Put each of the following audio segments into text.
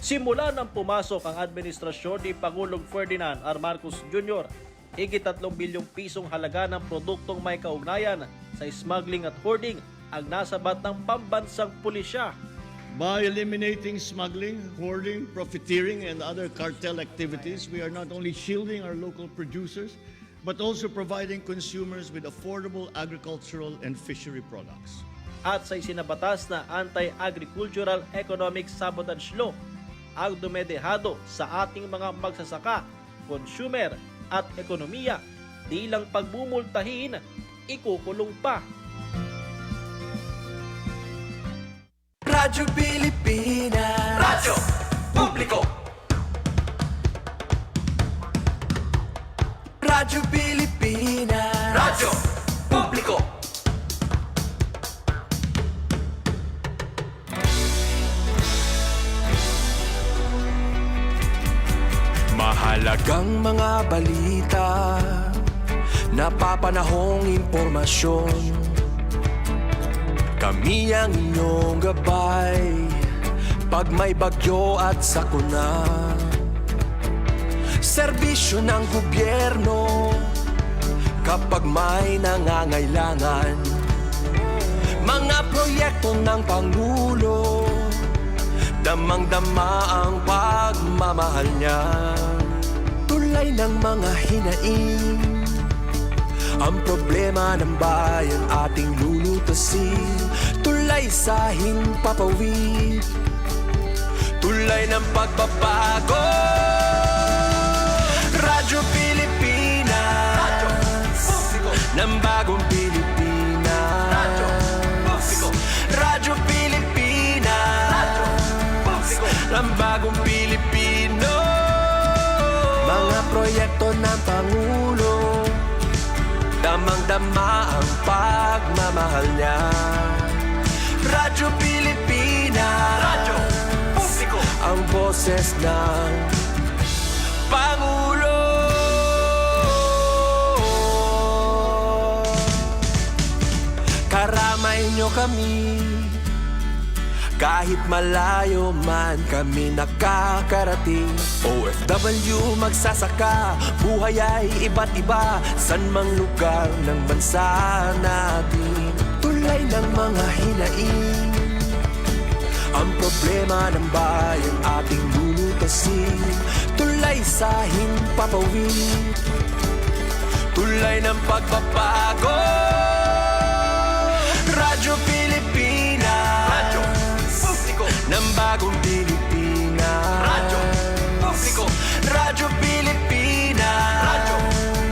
Simula nang pumasok ang administrasyon ni Pangulong Ferdinand R. Marcos Jr., higit 3 bilyong pisong halaga ng produktong may kaugnayan sa smuggling at hoarding ang nasabat ng pambansang pulisya. By eliminating smuggling, hoarding, profiteering, and other cartel activities, we are not only shielding our local producers, but also providing consumers with affordable agricultural and fishery products. At sa isinabatas na Anti-Agricultural Economic Sabotage Law, ang dumedehado sa ating mga magsasaka, consumer at ekonomiya, di lang pagbumultahin, ikukulong pa. Radyo Pilipinas, Radyo Publiko. Radyo Pilipinas, Radyo Publiko. Mahalagang mga balita, napapanahong impormasyon. Kami ang inyong gabay pag may bagyo at sakuna. Serbisyo ng gobyerno kapag may nangangailangan. Mga proyekto ng Pangulo, damang-dama ang pagmamahal niya. Tulay ng mga hinaing, ang problema ng bayan ating lulutasin. Tulay sa himpapawid, tulay ng pagbabago. Radyo Pilipinas, Radyo Publiko ng bagong Pilipinas. Radyo Publiko, Radyo Pilipinas, Radyo Publiko ng bagong Pilipino. Mga proyekto ng Pangulo, damang-dama ang pagmamahal niya. Radyo Pilipinas, Radyo Publiko, ang boses ng Pangulo. Karamay niyo kami, kahit malayo man kami nakakarating. OFW magsasaka, buhay ay iba't iba, san mang lugar ng bansa natin. Tulay ng mga hinaing, ang problema ng bayan ating lulutasin. Tulay sa himpapawid, tulay ng pagbabago. Radyo Pilipinas, Radyo Publiko ng bagong Pilipinas. Radyo Publiko, Radyo Pilipinas, Radyo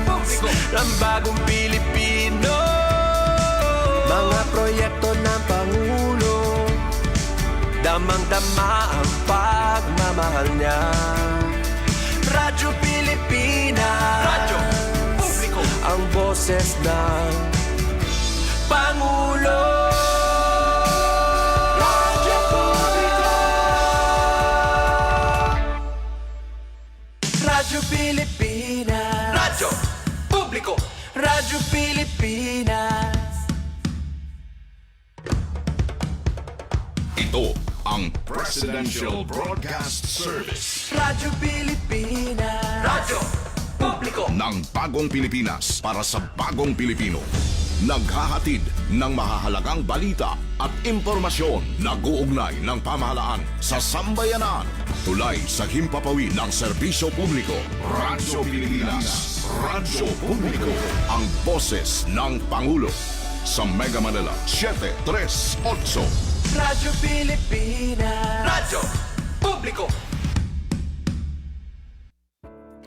Publiko ng bagong Pilipino. Mga proyekto ng Pangulo, damang-dama ang pagmamahal niya. Radyo Pilipinas, Radyo Publiko, ang boses ng Pangulo. Radyo Publiko, Radyo Pilipinas, Radyo Publiko, Radyo Pilipinas. Ito ang Presidential Broadcast Service Radyo Pilipinas, Radyo Publiko ng Bagong Pilipinas para sa Bagong Pilipino. Naghahatid ng mahahalagang balita at impormasyon na guugnay ng pamahalaan sa sambayanan. Tulay sa himpapawid ng serbisyo publiko. Radyo Pilipinas, Radyo Publiko, ang boses ng Pangulo. Sa Mega Manila, 738. Radyo Pilipinas, Radyo Publiko.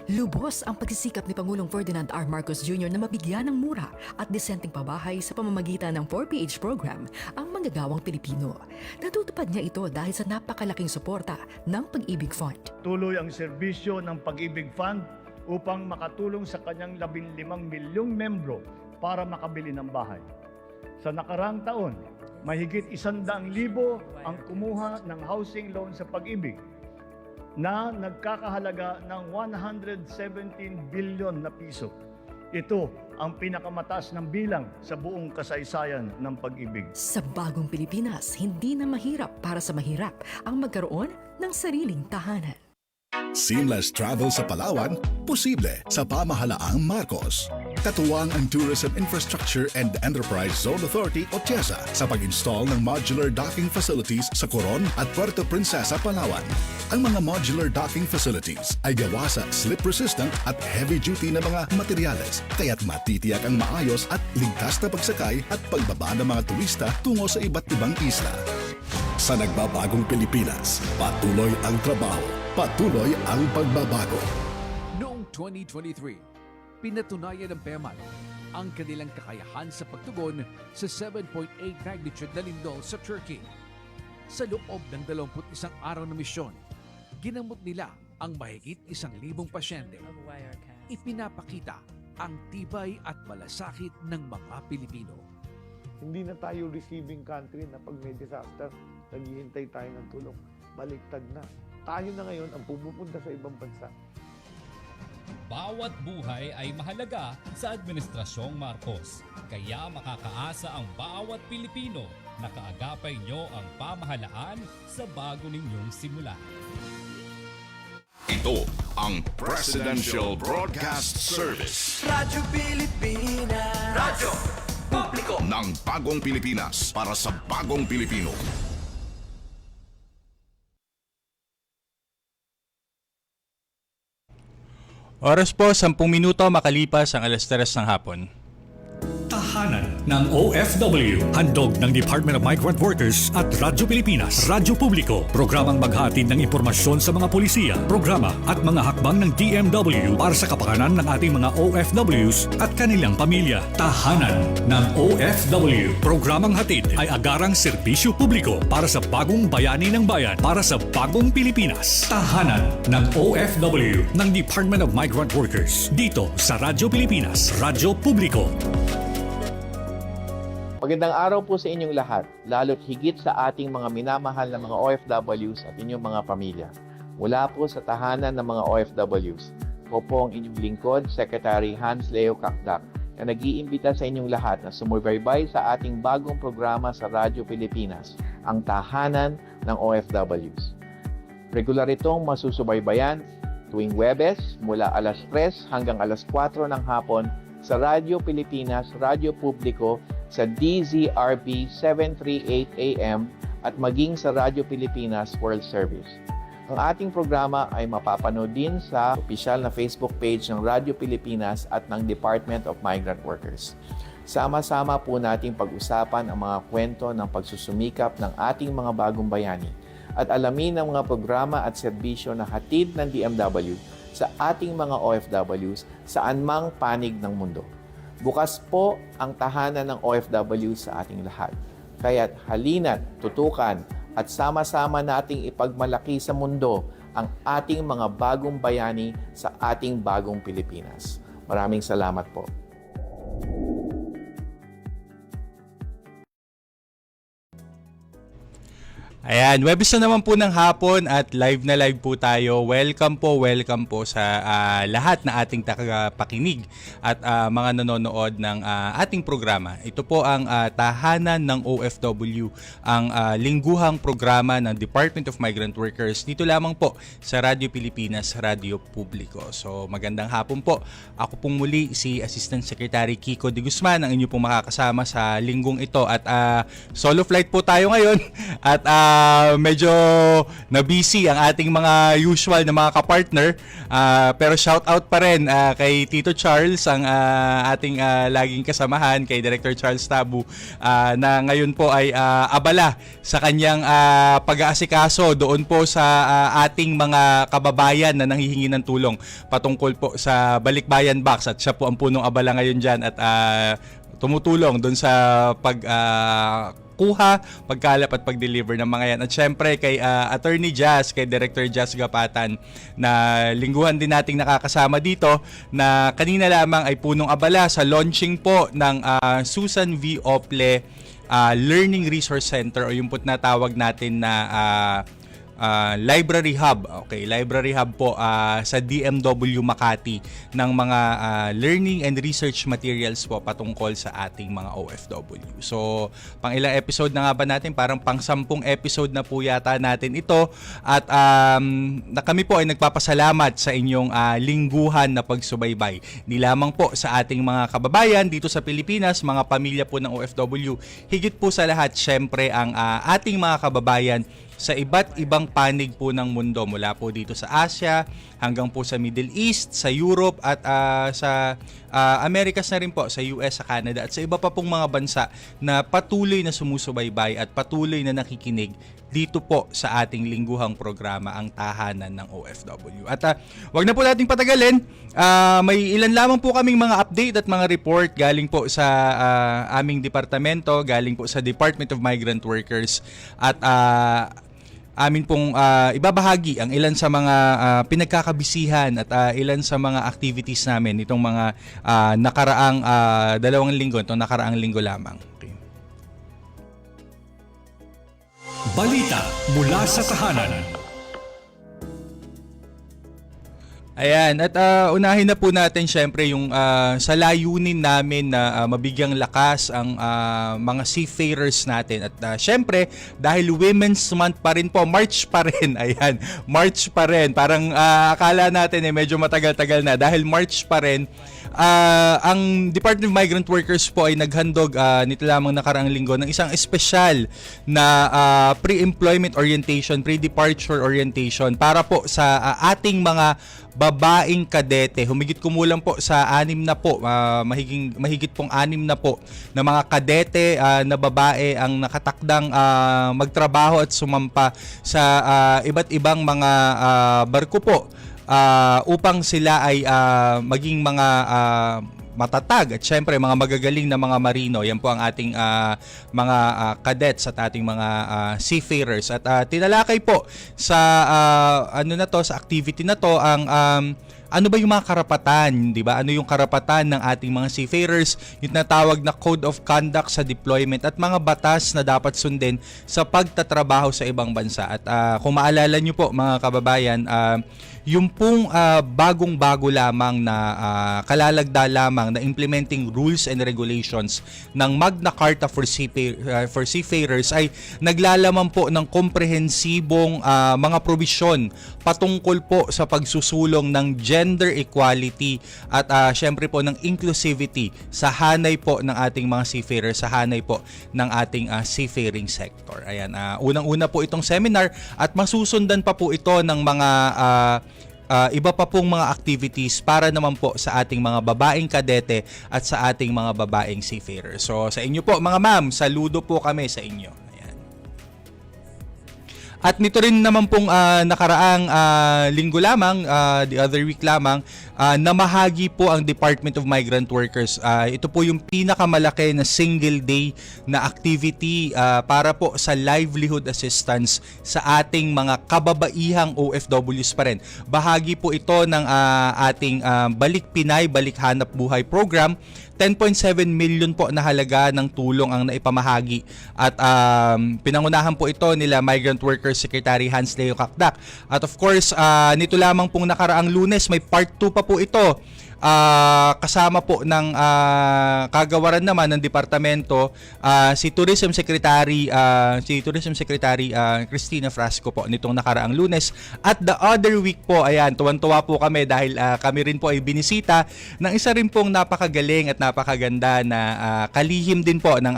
Lubos ang pagsisikap ni Pangulong Ferdinand R. Marcos Jr. na mabigyan ng mura at disenteng pabahay sa pamamagitan ng 4PH program ang manggagawang Pilipino. Natutupad niya ito dahil sa napakalaking suporta ng Pag-ibig Fund. Tuloy ang serbisyo ng Pag-ibig Fund upang makatulong sa kanyang 15 milyong membro para makabili ng bahay. Sa nakarang taon, mahigit 100,000 ang kumuha ng housing loan sa Pag-ibig na nagkakahalaga ng 117 billion na piso. Ito ang pinakamataas ng bilang sa buong kasaysayan ng pag-ibig. Sa bagong Pilipinas, hindi na mahirap para sa mahirap ang magkaroon ng sariling tahanan. Seamless travel sa Palawan, posible sa pamahalaang Marcos. Katuwang ang Tourism Infrastructure and Enterprise Zone Authority o TIEZA sa pag-install ng modular docking facilities sa Coron at Puerto Princesa, Palawan. Ang mga modular docking facilities ay gawa sa slip-resistant at heavy-duty na mga materyales, kaya't matitiyak ang maayos at ligtas na pagsakay at pagbaba ng mga turista tungo sa iba't ibang isla. Sa nagbabagong Pilipinas, patuloy ang trabaho, patuloy ang pagbabago. Noong 2023, pinatunayan ng PEMAT ang kanilang kakayahan sa pagtugon sa 7.8 magnitude na lindol sa Turkey. Sa loob ng 21 araw na misyon, ginamot nila ang mahigit 1,000 pasyente. Ipinapakita ang tibay at malasakit ng mga Pilipino. Hindi na tayo receiving country na pag may disaster, naghihintay tayo ng tulong. Baliktad na. Tayo na ngayon ang pumupunta sa ibang bansa. Bawat buhay ay mahalaga sa Administrasyong Marcos. Kaya makakaasa ang bawat Pilipino na kaagapay nyo ang pamahalaan sa bago ninyong simula. Ito ang Presidential Broadcast Service Radyo Pilipinas, Radyo Publiko. ng Bagong Pilipinas para sa Bagong Pilipino. Oras po, 10 minuto makalipas ang alas 3 ng hapon. Tahanan ng OFW, handog ng Department of Migrant Workers at Radyo Pilipinas, Radyo Publiko, programang maghatid ng impormasyon sa mga polisiya, programa at mga hakbang ng DMW para sa kapakanan ng ating mga OFWs at kanilang pamilya. Tahanan ng OFW, programang hatid ay agarang serbisyo publiko para sa bagong bayani ng bayan, para sa bagong Pilipinas. Tahanan ng OFW ng Department of Migrant Workers, dito sa Radyo Pilipinas, Radyo Publiko. Magandang araw po sa inyong lahat, lalo't higit sa ating mga minamahal na mga OFWs at inyong mga pamilya. Mula po sa tahanan ng mga OFWs, ko po ang inyong lingkod, Secretary Hans Leo Kakdak, na nag-iimbita sa inyong lahat na sumubaybay sa ating bagong programa sa Radyo Pilipinas, ang Tahanan ng OFWs. Regular itong masusubaybayan tuwing Huwebes mula alas 3 hanggang alas 4 ng hapon sa Radyo Pilipinas, Radyo Publiko, sa DZRP 738 AM at maging sa Radyo Pilipinas World Service. Ang ating programa ay mapapanood din sa opisyal na Facebook page ng Radyo Pilipinas at ng Department of Migrant Workers. Sama-sama po nating pag-usapan ang mga kwento ng pagsusumikap ng ating mga bagong bayani at alamin ang mga programa at serbisyo na hatid ng DMW sa ating mga OFWs saan mang panig ng mundo. Bukas po ang tahanan ng OFW sa ating lahat. Kaya't halina't tutukan at sama-sama nating ipagmalaki sa mundo ang ating mga bagong bayani sa ating bagong Pilipinas. Maraming salamat po. Ayan, Huwebes na naman po ng hapon at live na live po tayo. Welcome po sa lahat na ating tagapakinig at mga nanonood ng ating programa. Ito po ang Tahanan ng OFW, ang lingguhang programa ng Department of Migrant Workers. Dito lamang po sa Radyo Pilipinas, Radyo Publiko. So magandang hapon po. Ako pong muli si Assistant Secretary Kiko de Guzman, ang inyo pong makakasama sa linggong ito. At solo flight po tayo ngayon at medyo na-busy ang ating mga usual na mga kapartner, pero shout out pa rin kay Tito Charles, ang ating laging kasamahan, kay Director Charles Tabu, na ngayon po ay abala sa kanyang pag-aasikaso doon po sa ating mga kababayan na nanghihingi ng tulong patungkol po sa Balikbayan Box, at siya po ang punong abala ngayon dyan at tumutulong doon sa kuha, pagkalap at pag-deliver ng mga yan. At syempre kay Attorney Jazz, kay Director Jazz Gapatan, na lingguhan din nating nakakasama dito, na kanina lamang ay punong abala sa launching po ng Susan V. Ople Learning Resource Center, o yung po natawag natin na library hub. Okay, library hub po sa DMW Makati ng mga learning and research materials po patungkol sa ating mga OFW. So, pang ilang episode na nga ba natin? Parang pang 10 episode na po yata natin ito. At na kami po ay nagpapasalamat sa inyong lingguhan na pagsubaybay. Hindi lamang po sa ating mga kababayan dito sa Pilipinas, mga pamilya po ng OFW. Higit po sa lahat, syempre ang ating mga kababayan sa iba't ibang panig po ng mundo, mula po dito sa Asia hanggang po sa Middle East, sa Europe at sa Americas na rin po, sa US, sa Canada at sa iba pa pong mga bansa na patuloy na sumusubaybay at patuloy na nakikinig dito po sa ating lingguhang programa, ang Tahanan ng OFW. At wag na po nating patagalin, may ilan lamang po kaming mga update at mga report galing po sa aming departamento, galing po sa Department of Migrant Workers at amin pong ibabahagi ang ilan sa mga pinagkakabisihan at ilan sa mga activities namin itong mga nakaraang 2 linggo, itong nakaraang linggo lamang. Okay. Balita mula sa tahanan. Ayan, at unahin na po natin syempre yung sa layunin namin na mabigyang lakas ang mga seafarers natin. At syempre, dahil Women's Month pa rin po, March pa rin, ayan, March pa rin. Parang akala natin medyo matagal-tagal na. Dahil March pa rin, ang Department of Migrant Workers po ay naghandog nito lamang nakaraang linggo ng isang espesyal na pre-employment orientation, pre-departure orientation para po sa ating mga babaeng kadete. Humigit kumulang po sa 6 na po, mahigit pong 6 na po na mga kadete na babae ang nakatakdang magtrabaho at sumampa sa iba't ibang mga barko po upang sila ay maging mga matatag at syempre mga magagaling na mga marino. Yan po ang ating mga cadets at ating mga seafarers. At tinalakay po sa sa activity na to ang ano ba yung mga karapatan, di ba? Ano yung karapatan ng ating mga seafarers, yung tinatawag na Code of Conduct sa deployment at mga batas na dapat sundin sa pagtatrabaho sa ibang bansa. At kung maalala nyo po mga kababayan, yung pong bagong-bago lamang na kalalagda lamang na implementing rules and regulations ng Magna Carta for Seafarers ay naglalaman po ng komprehensibong mga probisyon patungkol po sa pagsusulong ng gender equality at syempre po ng inclusivity sa hanay po ng ating mga seafarers, sa hanay po ng ating seafaring sector. Ayan, unang-una po itong seminar at masusundan pa po ito ng mga iba pa pong mga activities para naman po sa ating mga babaeng kadete at sa ating mga babaeng seafarers. So sa inyo po mga ma'am, saludo po kami sa inyo. Ayan. At nito rin naman pong nakaraang linggo lamang, the other week lamang, namahagi po ang Department of Migrant Workers. Ito po yung pinakamalaki na single day na activity para po sa livelihood assistance sa ating mga kababaihang OFWs pa rin. Bahagi po ito ng ating Balik Pinay, Balik Hanap Buhay program. 10.7 million po na halaga ng tulong ang naipamahagi at pinangunahan po ito nila Migrant Workers Secretary Hans Leo Kakdak. At of course, nito lamang pong nakaraang Lunes, may part 2 pa po ito. Kasama po ng kagawaran naman ng departamento si Tourism Secretary Cristina Frasco po nitong nakaraang Lunes. At the other week po, ayan, tuwan-tuwa po kami dahil kami rin po ay binisita ng isa rin pong napakagaling at napakaganda na kalihim din po ng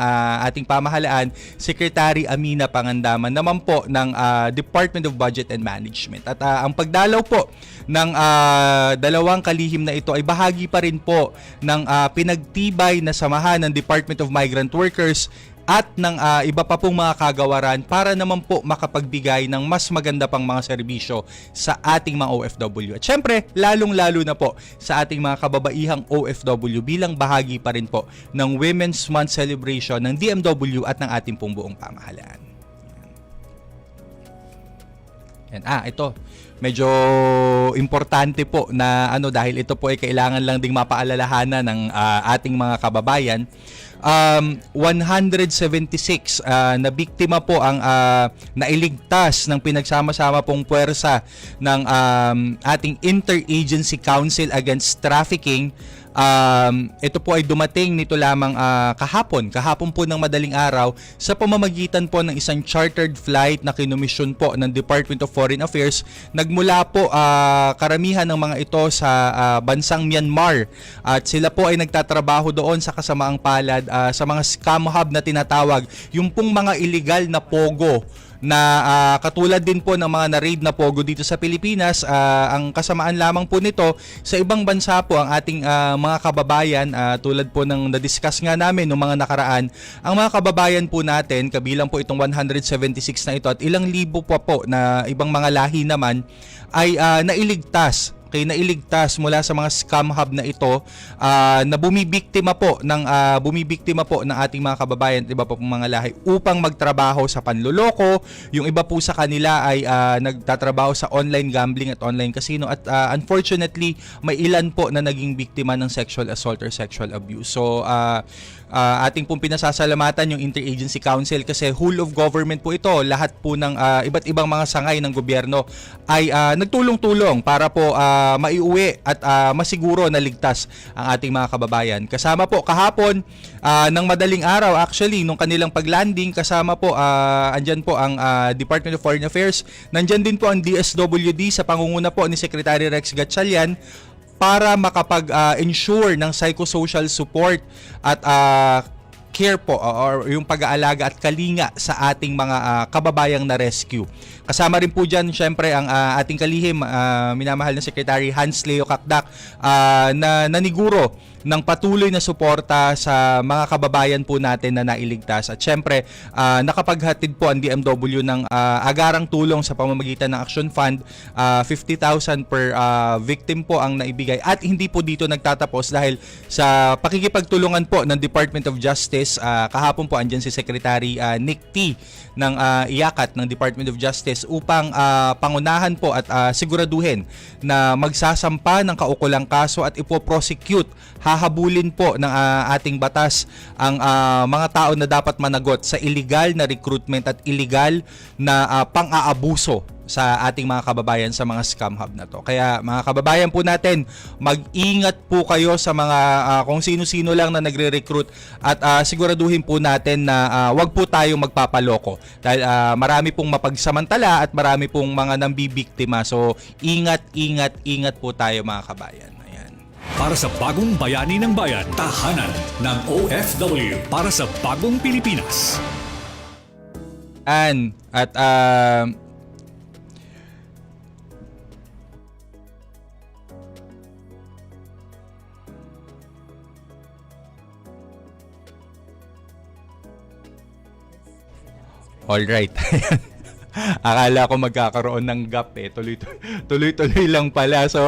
ating pamahalaan, Secretary Amina Pangandaman naman po ng Department of Budget and Management. At ang pagdalaw po ng dalawang kalihim na ito ay bahagi pa rin po ng pinagtibay na samahan ng Department of Migrant Workers at ng iba pa pong mga kagawaran para naman po makapagbigay ng mas maganda pang mga serbisyo sa ating mga OFW. At syempre, lalong-lalo na po sa ating mga kababaihang OFW bilang bahagi pa rin po ng Women's Month celebration ng DMW at ng ating pong buong pamahalaan. Yan. Ito. Medyo importante po na dahil ito po ay kailangan lang ding mapaalalahanan ng ating mga kababayan. 176 na biktima po ang nailigtas ng pinagsama-sama pong puwersa ng ating Interagency Council Against Trafficking. Ito po ay dumating nito lamang kahapon po ng madaling araw sa pamamagitan po ng isang chartered flight na kinomisyon po ng Department of Foreign Affairs. Nagmula po karamihan ng mga ito sa bansang Myanmar at sila po ay nagtatrabaho doon sa kasamaang palad sa mga scam hub na tinatawag, yung pong mga illegal na pogo na katulad din po ng mga na-raid na pogo dito sa Pilipinas. Ang kasamaan lamang po nito, sa ibang bansa po ang ating mga kababayan, tulad po ng na-discuss nga namin noong mga nakaraan, ang mga kababayan po natin, kabilang po itong 176 na ito at ilang libo pa po na ibang mga lahi naman, ay nailigtas mula sa mga scam hub na ito na bumibiktima po ng ating mga kababayan at iba pa pong mga lahi upang magtrabaho sa panloloko. Yung iba po sa kanila ay nagtatrabaho sa online gambling at online casino at unfortunately may ilan po na naging biktima ng sexual assault or sexual abuse. So ating pong pinasasalamatan yung Interagency Council kasi whole of government po ito. Lahat po ng iba't ibang mga sangay ng gobyerno ay nagtulong-tulong para po maiuwi at masiguro na ligtas ang ating mga kababayan. Kasama po kahapon ng madaling araw actually nung kanilang paglanding, kasama po andyan po ang Department of Foreign Affairs. Nandyan din po ang DSWD sa pangunguna po ni Secretary Rex Gatchalian para makapag-ensure ng psychosocial support at care po or yung pag-aalaga at kalinga sa ating mga kababayang na rescue. Kasama rin po dyan syempre ang ating kalihim, minamahal na Secretary Hans Leo Kakdak na naniguro ng patuloy na suporta sa mga kababayan po natin na nailigtas. At syempre, nakapaghatid po ang DMW ng agarang tulong sa pamamagitan ng Action Fund. 50,000 per victim po ang naibigay. At hindi po dito nagtatapos dahil sa pakikipagtulungan po ng Department of Justice, kahapon po andyan si Secretary Nick T. ng IACAT ng Department of Justice upang pangunahan po at siguraduhin na magsasampa ng kaukulang kaso at ipoprosecute, hahabulin po ng ating batas ang mga tao na dapat managot sa illegal na recruitment at illegal na pang-aabuso sa ating mga kababayan sa mga scam hub na to. Kaya mga kababayan po natin, mag-ingat po kayo sa mga kung sino-sino lang na nagre-recruit at siguraduhin po natin na wag po tayong magpapaloko dahil marami pong mapagsamantala at marami pong mga nambibiktima. So ingat po tayo mga kabayan. Para sa bagong bayani ng bayan, tahanan ng OFW para sa bagong Pilipinas. At all right. Akala ko magkakaroon ng gap tuloy-tuloy lang pala. So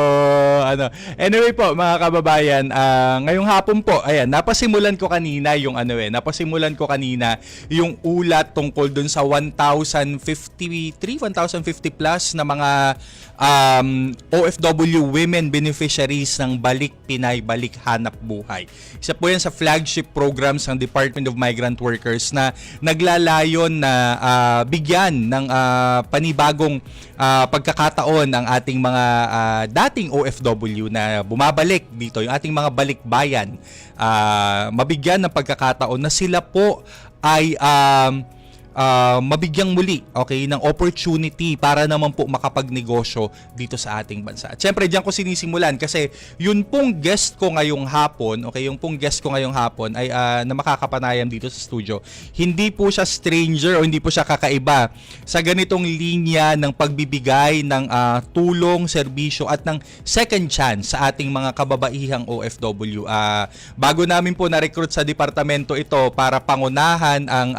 anyway po mga kababayan, ngayong hapon po, ayan, napasimulan ko kanina yung ulat tungkol dun sa 1,050 plus na mga OFW women beneficiaries ng Balik Pinay, Balik Hanap Buhay. Isa po yan sa flagship programs ng Department of Migrant Workers na naglalayon na bigyan ng panibagong pagkakataon ang ating mga dating OFW na bumabalik dito, yung ating mga balikbayan, mabigyan ng pagkakataon na sila po ay mabigyang muli, okay, ng opportunity para naman po makapagnegosyo dito sa ating bansa. At syempre, diyan ko sinisimulan kasi yun pong guest ko ngayong hapon, okay, ay na makakapanayam dito sa studio. Hindi po siya stranger o hindi po siya kakaiba sa ganitong linya ng pagbibigay ng tulong, serbisyo at ng second chance sa ating mga kababaihang OFW. Bago namin po na-recruit sa departamento ito para pangunahan ang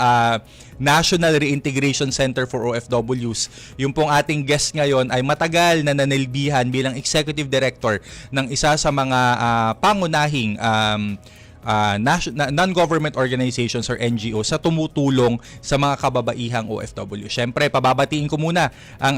National Reintegration Center for OFWs. Yung pong ating guest ngayon ay matagal na nanilbihan bilang Executive Director ng isa sa mga pangunahing non-government organizations or NGOs sa tumutulong sa mga kababaihang OFW. Siyempre, pababatiin ko muna ang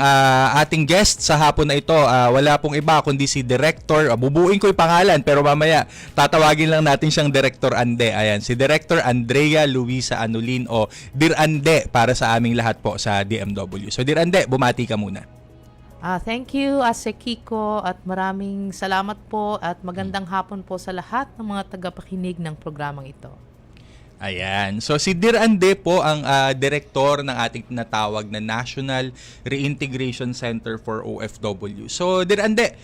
ating guest sa hapon na ito. Wala pong iba kundi si Director, bubuin ko yung pangalan pero mamaya tatawagin lang natin siyang Director Ande. Ayan, si Director Andrea Luisa Anulin o Dir Ande para sa aming lahat po sa DMW. So Dir Ande, bumati ka muna. Thank you, Ase Kiko, at maraming salamat po at magandang hapon po sa lahat ng mga tagapakinig ng programang ito. Ayan. So si Dir Ande po ang direktor ng ating tinatawag na National Reintegration Center for OFW. So Dir Ande,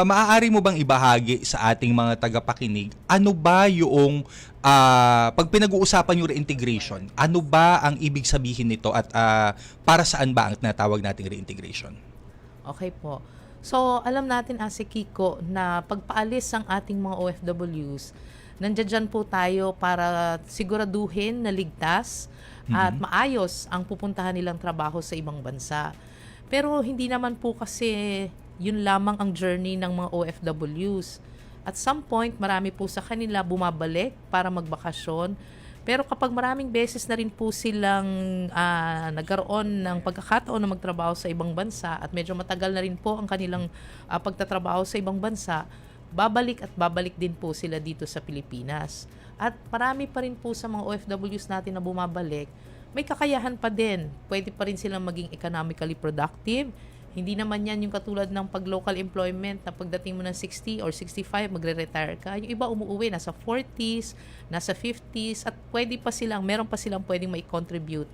maaari mo bang ibahagi sa ating mga tagapakinig ano ba yung pag pinag-uusapan yung reintegration, ano ba ang ibig sabihin nito at para saan ba ang tinatawag nating reintegration? Okay po. So, alam natin, Ase Kiko, na pagpaalis ng ating mga OFWs, nandiyan po tayo para siguraduhin na ligtas at maayos ang pupuntahan nilang trabaho sa ibang bansa. Pero hindi naman po kasi yun lamang ang journey ng mga OFWs. At some point, marami po sa kanila bumabalik para magbakasyon. Pero kapag maraming beses na rin po silang nagkaroon ng pagkakataon na magtrabaho sa ibang bansa at medyo matagal na rin po ang kanilang pagtatrabaho sa ibang bansa, babalik at babalik din po sila dito sa Pilipinas. At marami pa rin po sa mga OFWs natin na bumabalik, may kakayahan pa din. Pwede pa rin silang maging economically productive. Hindi naman yan yung katulad ng pag-local employment na pagdating mo ng 60 or 65, magre-retire ka. Yung iba umuwi, nasa 40s, nasa 50s, at meron pa silang pwedeng mai-contribute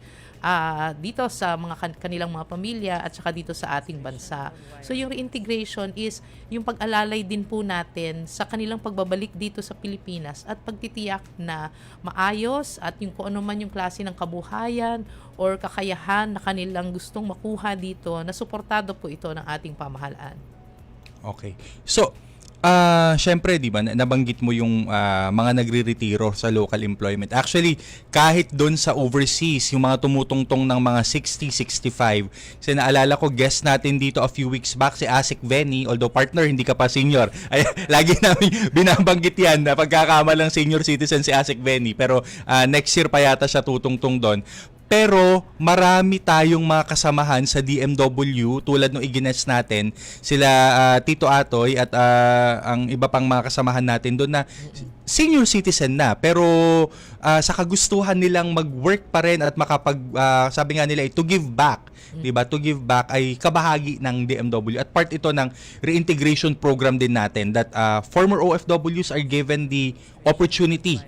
dito sa mga kanilang mga pamilya at saka dito sa ating bansa. So yung reintegration is yung pag-alalay din po natin sa kanilang pagbabalik dito sa Pilipinas at pagtitiyak na maayos at yung kung ano man yung klase ng kabuhayan or kakayahan na kanilang gustong makuha dito, na suportado po ito ng ating pamahalaan. Okay. So, syempre, di ba, nabanggit mo yung mga nagre-retiro sa local employment. Actually, kahit doon sa overseas, yung mga tumutungtong ng mga 60, 65, kasi naalala ko, guest natin dito a few weeks back, si Asik Venny, although partner, hindi ka pa senior. Ay, lagi namin binabanggit yan na pagkakamalang senior citizen si Asik Venny. Pero next year pa yata siya tutungtong doon. Pero marami tayong mga kasamahan sa DMW tulad ng igines natin, sila Tito Atoy at ang iba pang mga kasamahan natin doon na senior citizen na pero sa kagustuhan nilang mag-work pa rin at sabi nga nila to give back. Diba? To give back ay kabahagi ng DMW at part ito ng reintegration program din natin that former OFWs are given the opportunity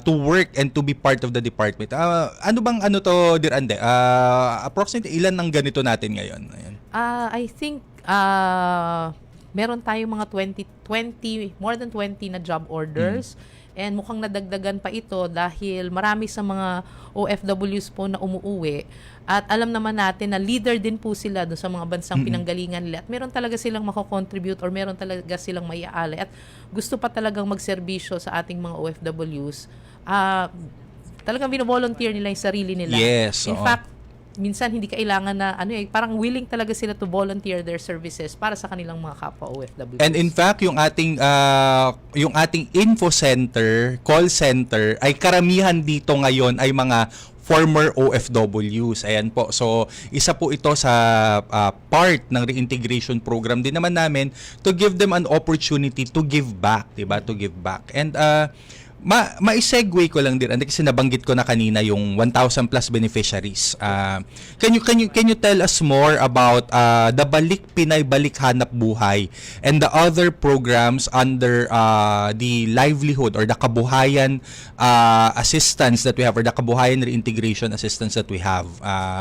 to work and to be part of the department. Ano to, Dir Ande? Approximately ilan ng ganito natin ngayon? Ayan. I think meron tayong mga more than 20 na job orders. And mukhang nadagdagan pa ito dahil marami sa mga OFWs po na umuuwi. At alam naman natin na leader din po sila doon sa mga bansang pinanggalingan nila. At meron talaga silang mako-contribute or meron talaga silang maiaalay. At gusto pa talagang magserbisyo sa ating mga OFWs. Talagang bino-volunteer nila yung sarili nila. Yes. In fact, minsan hindi kailangan na parang willing talaga sila to volunteer their services para sa kanilang mga kapwa OFWs. And in fact, yung ating info center, call center ay karamihan dito ngayon ay mga former OFWs. Ayan po. So, isa po ito sa part ng reintegration program din naman namin to give them an opportunity to give back, 'di ba? To give back. And ma-segue ko lang din kasi nabanggit ko na kanina yung 1,000 plus beneficiaries. Can you tell us more about the Balik Pinay Balik Hanap Buhay and the other programs under the livelihood or the kabuhayan assistance that we have or the kabuhayan reintegration assistance that we have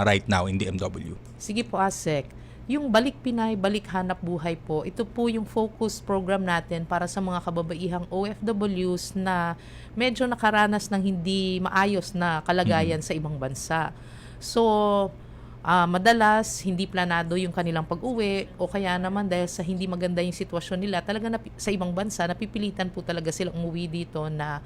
right now in DMW? Sige po, Asek. Yung Balik Pinay, Balik Hanap Buhay po, ito po yung focus program natin para sa mga kababaihang OFWs na medyo nakaranas ng hindi maayos na kalagayan sa ibang bansa. So, madalas hindi planado yung kanilang pag-uwi o kaya naman dahil sa hindi maganda yung sitwasyon nila, talaga sa ibang bansa, napipilitan po talaga silang umuwi dito na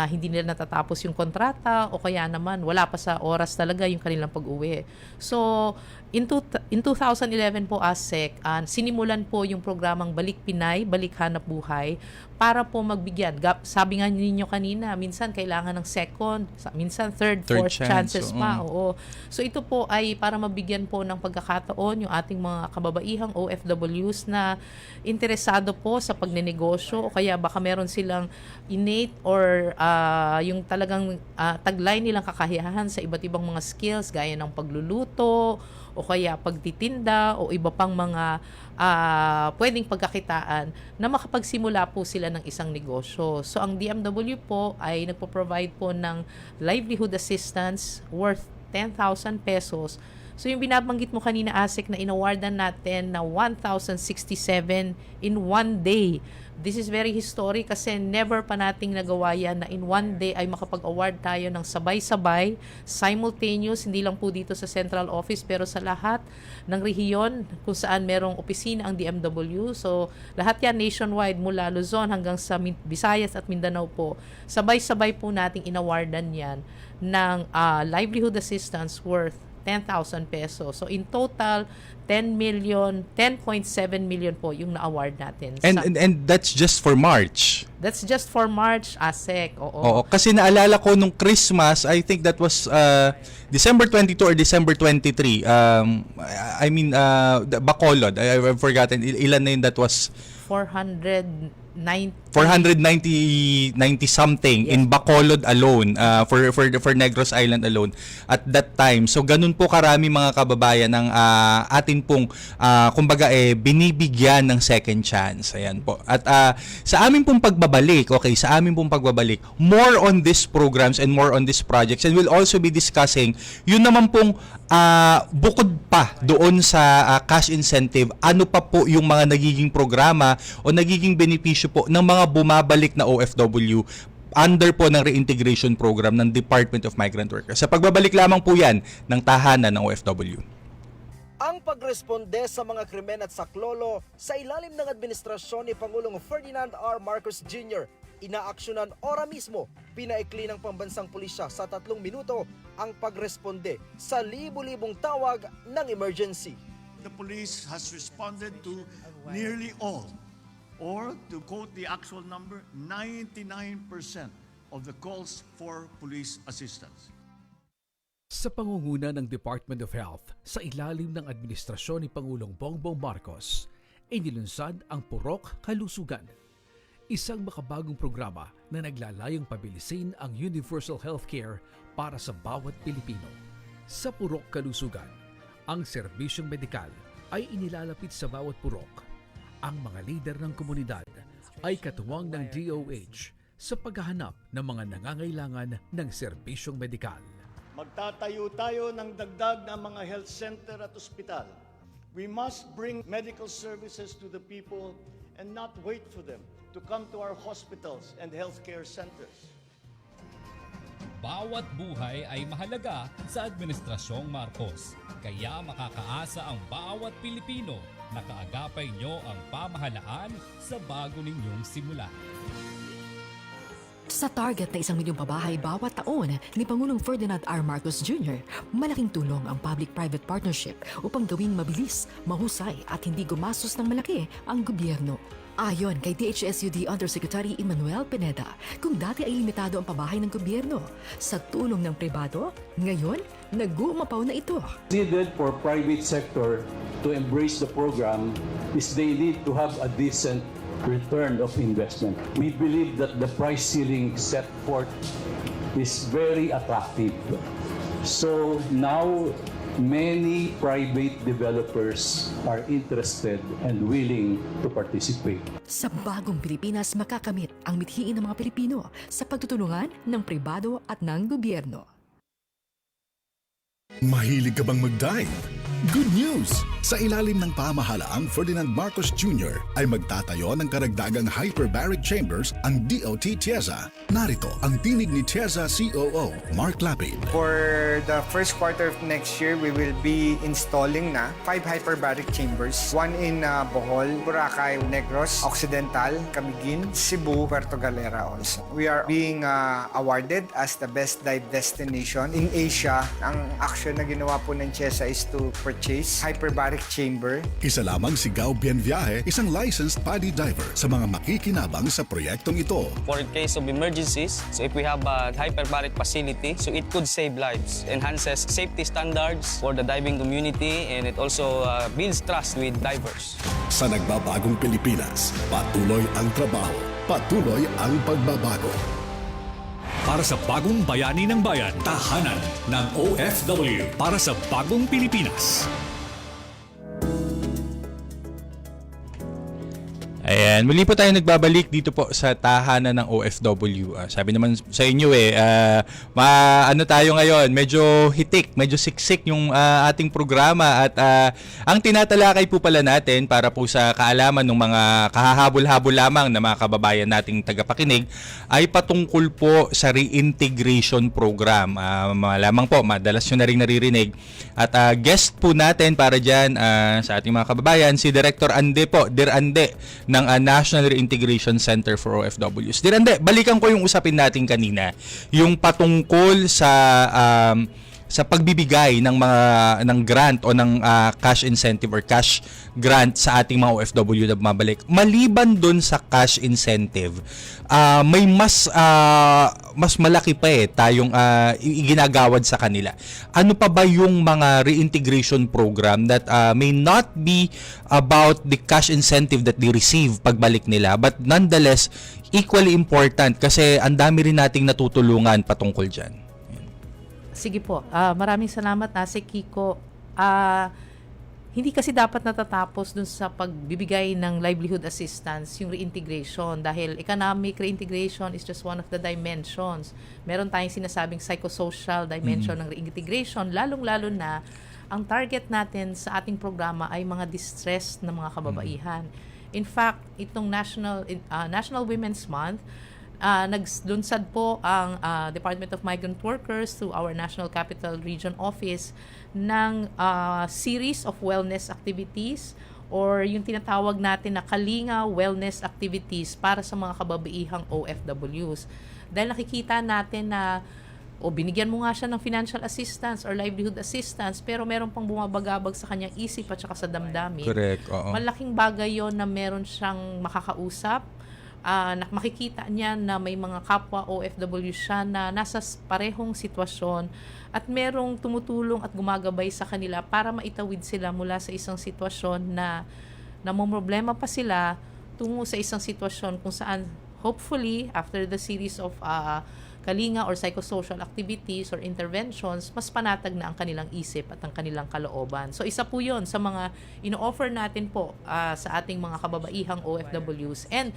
hindi nila natatapos yung kontrata o kaya naman wala pa sa oras talaga yung kanilang pag-uwi. So, in 2011 po, ASEC, sinimulan po yung programang Balik Pinay, Balik Hanap Buhay para po magbigyan. Sabi nga ninyo kanina, minsan kailangan ng second, minsan third fourth chances pa. Oo. So ito po ay para mabigyan po ng pagkakataon yung ating mga kababaihang OFWs na interesado po sa pagnenegosyo o kaya baka meron silang innate or yung talagang taglay nilang kakayahan sa iba't ibang mga skills gaya ng pagluluto o kaya pagtitinda o iba pang mga pwedeng pagkakitaan na makapagsimula po sila ng isang negosyo. So ang DMW po ay nagpo-provide po ng livelihood assistance worth 10,000 pesos. So yung binabanggit mo kanina, Asik, na inawardan natin na 1,067 in one day. This is very historic kasi never pa nating nagawa yan na in one day ay makapag-award tayo ng sabay-sabay, simultaneous, hindi lang po dito sa central office pero sa lahat ng rehiyon kung saan merong opisina ang DMW. So lahat yan nationwide mula Luzon hanggang sa Visayas at Mindanao po. Sabay-sabay po nating inawardan yan ng livelihood assistance worth 10,000 pesos. So in total, 10.7 million po yung na-award natin. And that's just for March. That's just for March, Asek. Oo, kasi naalala ko nung Christmas, I think that was December 22 or December 23. I mean, Bacolod. I've forgotten. Ilan na yun that was? 490 something in Bacolod alone, for Negros Island alone at that time. So ganun po karami mga kababayan ng atin pong kumbaga binibigyan ng second chance. Ayan po. At sa amin pong pagbabalik, more on these programs and more on these projects, and we'll also be discussing yun naman pong bukod pa doon sa cash incentive, ano pa po yung mga nagiging programa o nagiging benepisyo po ng mga bumabalik na OFW under po ng reintegration program ng Department of Migrant Workers. Sa pagbabalik lamang po yan ng tahanan ng OFW. Ang pagresponde sa mga krimen at saklolo sa ilalim ng administrasyon ni Pangulong Ferdinand R. Marcos Jr. inaaksyonan ora mismo. Pinaikli ng pambansang pulisya sa 3 minuto ang pagresponde sa libu-libong tawag ng emergency. The police has responded to nearly all, or to quote the actual number, 99% of the calls for police assistance. Sa pangunguna ng Department of Health sa ilalim ng administrasyon ni Pangulong Bongbong Marcos, inilunsad ang Purok Kalusugan, isang makabagong programa na naglalayong pabilisin ang universal healthcare para sa bawat Pilipino. Sa Purok Kalusugan, ang serbisyong medikal ay inilalapit sa bawat purok. Ang mga lider ng komunidad ay katuwang ng DOH sa paghahanap ng mga nangangailangan ng serbisyong medikal. Magtatayo tayo ng dagdag na mga health center at ospital. We must bring medical services to the people and not wait for them to come to our hospitals and healthcare centers. Bawat buhay ay mahalaga sa Administrasyong Marcos. Kaya makakaasa ang bawat Pilipino na kaagapay nyo ang pamahalaan sa bago ninyong simula. Sa target na 1 milyong pabahay bawat taon ni Pangulong Ferdinand R. Marcos Jr., malaking tulong ang public-private partnership upang gawing mabilis, mahusay at hindi gumastos ng malaki ang gobyerno. Ayon kay DHSUD Undersecretary Emmanuel Pineda, kung dati ay limitado ang pabahay ng gobyerno, sa tulong ng pribado, ngayon, nag-uumapaw na ito. Needed for private sector to embrace the program is they need to have a decent return of investment. We believe that the price ceiling set forth is very attractive. So now, many private developers are interested and willing to participate. Sa bagong Pilipinas, makakamit ang mithiin ng mga Pilipino sa pagtutulungan ng pribado at ng gobyerno. Mahilig ka bang mag-dive? Good news! Sa ilalim ng pamahalaang Ferdinand Marcos Jr. ay magtatayo ng karagdagang hyperbaric chambers ang DOT TIEZA. Narito ang tinig ni TIEZA COO Mark Lapid. For the first quarter of next year, we will be installing na 5 hyperbaric chambers. One in Bohol, Boracay, Negros, Occidental, Camiguin, Cebu, Puerto Galera also. We are being awarded as the best dive destination in Asia. Ang action na ginawa po ng TIEZA is to purchase hyperbaric Chamber. Isa lamang si Gao Bienviaje, isang licensed PADI diver sa mga makikinabang sa proyektong ito. For in case of emergencies, so if we have a hyperbaric facility, so it could save lives, enhances safety standards for the diving community, and it also builds trust with divers. Sa nagbabagong Pilipinas, patuloy ang trabaho, patuloy ang pagbabago. Para sa bagong bayani ng bayan, tahanan ng OFW para sa bagong Pilipinas. Ayan, muli po tayo nagbabalik dito po sa tahanan ng OFW. Sabi naman sa inyo ano tayo ngayon, medyo hitik, medyo siksik yung ating programa at ang tinatalakay po pala natin para po sa kaalaman ng mga kahahabol-habol lamang na mga kababayan nating tagapakinig ay patungkol po sa reintegration program. Malamang po, madalas nyo na rin naririnig. At guest po natin para dyan sa ating mga kababayan, si Director Ande po, Dir Ande, ng National Reintegration Center for OFWs. Dirande, balikan ko yung usapin natin kanina, yung patungkol sa pagbibigay ng grant o ng cash incentive or cash grant sa ating mga OFW na bumabalik. Maliban doon sa cash incentive, may mas malaki pa tayong iginagawad sa kanila. Ano pa ba yung mga reintegration program that may not be about the cash incentive that they receive pagbalik nila, but nonetheless equally important kasi ang dami rin nating natutulungan patungkol dyan? Sige po. Maraming salamat, si Kiko. Hindi kasi dapat natatapos dun sa pagbibigay ng livelihood assistance yung reintegration dahil economic reintegration is just one of the dimensions. Meron tayong sinasabing psychosocial dimension ng reintegration, lalong-lalo na ang target natin sa ating programa ay mga distressed na mga kababaihan. In fact, itong National Women's Month, naglunsad po ang Department of Migrant Workers through our National Capital Region Office ng series of wellness activities or yung tinatawag natin na Kalinga Wellness Activities para sa mga kababaihang OFWs. Dahil nakikita natin na binigyan mo nga siya ng financial assistance or livelihood assistance pero meron pang bumabagabag sa kanyang isip at saka sa damdamin. Correct, oo. Malaking bagay yon na meron siyang makakausap, makikita niya na may mga kapwa OFW siya na nasa parehong sitwasyon at merong tumutulong at gumagabay sa kanila para maitawid sila mula sa isang sitwasyon na namomroblema pa sila tungo sa isang sitwasyon kung saan hopefully after the series of kalinga or psychosocial activities or interventions, mas panatag na ang kanilang isip at ang kanilang kalooban. So isa po yun sa mga ino-offer natin po sa ating mga kababaihang OFWs. And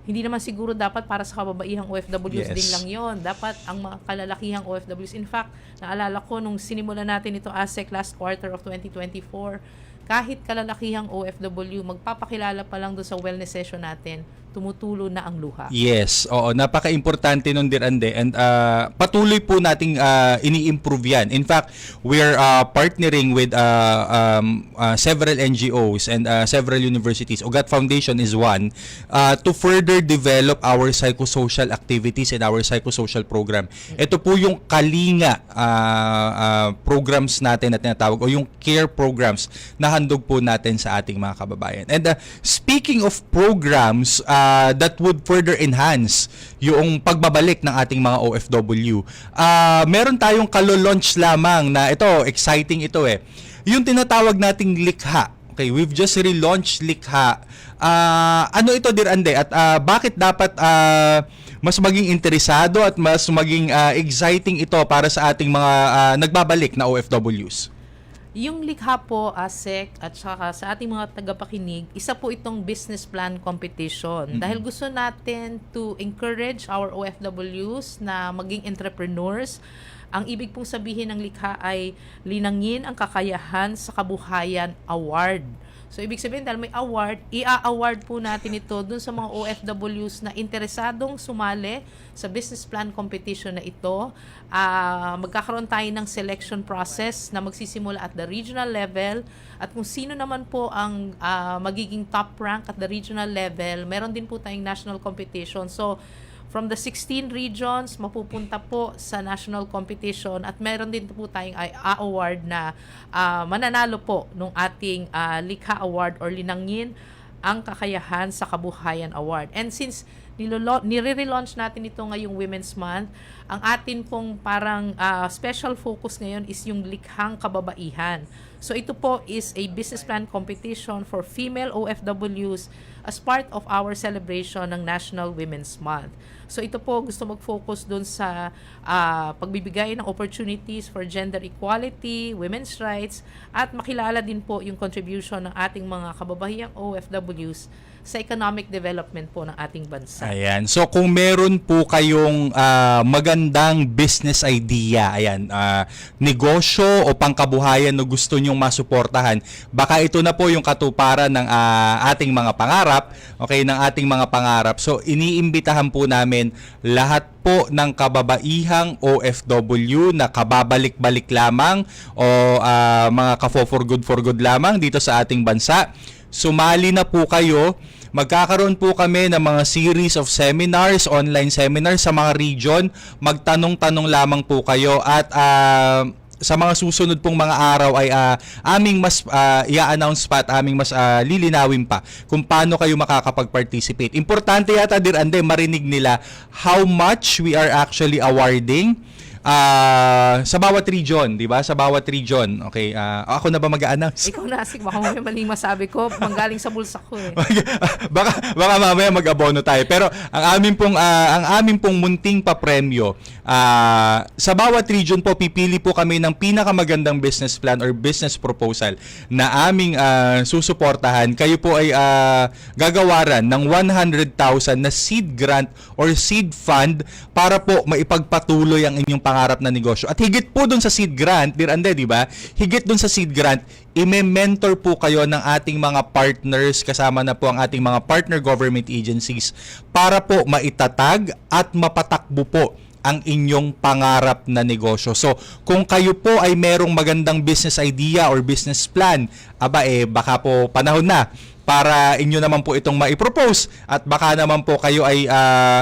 hindi naman siguro dapat para sa kababaihang OFWs din lang yon. Dapat ang mga kalalakihang OFWs. In fact, naalala ko nung sinimula natin ito ASEC last quarter of 2024, kahit kalalakihang OFW, magpapakilala pa lang doon sa wellness session natin, tumutulo na ang luha. Yes, oo, napaka-importante nun, Dirande, and patuloy po nating ini-improve yan. In fact, we're partnering with several NGOs and several universities. Ugat Foundation is one, to further develop our psychosocial activities and our psychosocial program. Ito po yung Kalinga programs natin na tinatawag o yung care programs na handog po natin sa ating mga kababayan. And speaking of programs that would further enhance yung pagbabalik ng ating mga OFW, meron tayong kalo-launch lamang na ito, exciting ito yung tinatawag nating Likha. Okay, we've just relaunched Likha. Ano ito, Dirande? At bakit dapat mas maging interesado at mas maging exciting ito para sa ating mga nagbabalik na OFWs? Yung Likha po, ASEC, at saka sa ating mga tagapakinig, isa po itong business plan competition. Dahil gusto natin to encourage our OFWs na maging entrepreneurs. Ang ibig pong sabihin ng Likha ay linangin ang kakayahan sa kabuhayan award. So, ibig sabihin, dahil may award, i-award po natin ito dun sa mga OFWs na interesadong sumali sa business plan competition na ito. Magkakaroon tayo ng selection process na magsisimula at the regional level. At kung sino naman po ang magiging top rank at the regional level, meron din po tayong national competition. So, From the 16 regions, mapupunta po sa national competition at meron din po tayong award na mananalo po nung ating Likha Award or Linangin ang Kakayahan sa Kabuhayan Award. And since nire-relaunch natin ito ngayong Women's Month, ang atin pong parang special focus ngayon is yung likhang kababaihan. So ito po is a business plan competition for female OFWs as part of our celebration ng National Women's Month. So ito po gusto mag-focus dun sa pagbibigay ng opportunities for gender equality, women's rights, at makilala din po yung contribution ng ating mga kababahiyang OFWs sa economic development po ng ating bansa. Ayan. So kung meron po kayong magandang business idea, ayan, negosyo o pangkabuhayan na gusto nyong masuportahan, baka ito na po yung katuparan ng ating mga pangarap, okay, ng ating mga pangarap. So iniimbitahan po namin lahat po ng kababaihang OFW na kababalik-balik lamang o mga ka-for good lamang dito sa ating bansa. Sumali na po kayo. Magkakaroon po kami ng mga series of seminars, online seminars sa mga region. Magtanong-tanong lamang po kayo at sa mga susunod pong mga araw ay aming mas i-announce pa at aming mas lilinawin pa kung paano kayo makakapag-participate. Importante yata, Dir Ande, marinig nila how much we are actually awarding sa bawat region, di ba? Sa bawat region. Okay, ako na ba mag-a-announce? Ikaw na, sige, baka mamaya maling masabi ko, manggaling sa bulsa ko eh. baka mamaya mag-abono tayo. Pero ang aming pong munting papremyo, sa bawat region po, pipili po kami ng pinakamagandang business plan or business proposal na aming susuportahan. Kayo po ay gagawaran ng 100,000 na seed grant or seed fund para po maipagpatuloy ang inyong pangarap na negosyo. At higit po dun sa seed grant, Dir Ande, di ba? Higit dun sa seed grant, i-mentor po kayo ng ating mga partners, kasama na po ang ating mga partner government agencies para po maitatag at mapatakbo po ang inyong pangarap na negosyo. So, kung kayo po ay merong magandang business idea or business plan, baka po panahon na para inyo naman po itong maipropose at baka naman po kayo ay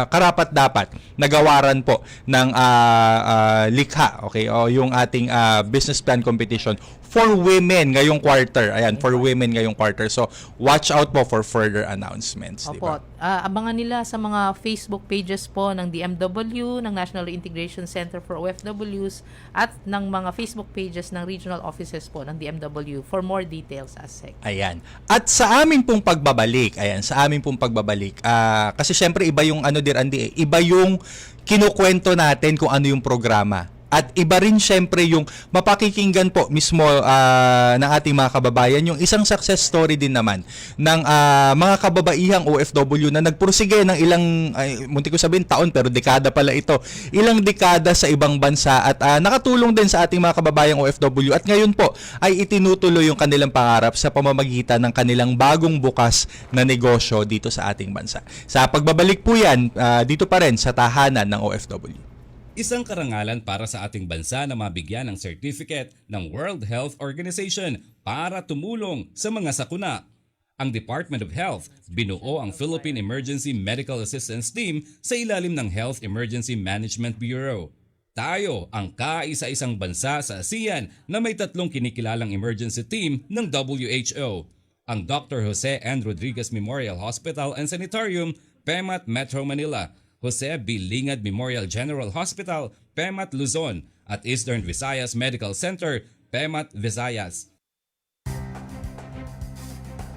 karapat-dapat nagawaran po ng likha, okay, o yung ating business plan competition for women ngayong quarter. Ayan, for women ngayong quarter. So, watch out po for further announcements. Opo. Abangan nila sa mga Facebook pages po ng DMW, ng National Integration Center for OFWs, at ng mga Facebook pages ng regional offices po ng DMW for more details, ASEC. Ayan. At sa aming pong pagbabalik, kasi syempre iba yung Dir Andi, iba yung kinukwento natin kung ano yung programa. At iba rin syempre yung mapakikinggan po mismo ng ating mga kababayan, yung isang success story din naman ng mga kababaihang OFW na nagpursige ng ilang, munti ko sabihin taon pero dekada pala ito, ilang dekada sa ibang bansa at nakatulong din sa ating mga kababayang OFW at ngayon po ay itinutuloy yung kanilang pangarap sa pamamagitan ng kanilang bagong bukas na negosyo dito sa ating bansa. Sa pagbabalik po yan, dito pa rin sa tahanan ng OFW. Isang karangalan para sa ating bansa na mabigyan ng certificate ng World Health Organization para tumulong sa mga sakuna. Ang Department of Health binuo ang Philippine Emergency Medical Assistance Team sa ilalim ng Health Emergency Management Bureau. Tayo ang kaisa-isang bansa sa ASEAN na may 3 kinikilalang emergency team ng WHO. Ang Dr. Jose N. Rodriguez Memorial Hospital and Sanitarium, PEMAT Metro Manila, Jose B. Lingad Memorial General Hospital, PEMAT Luzon, at Eastern Visayas Medical Center, PEMAT Visayas.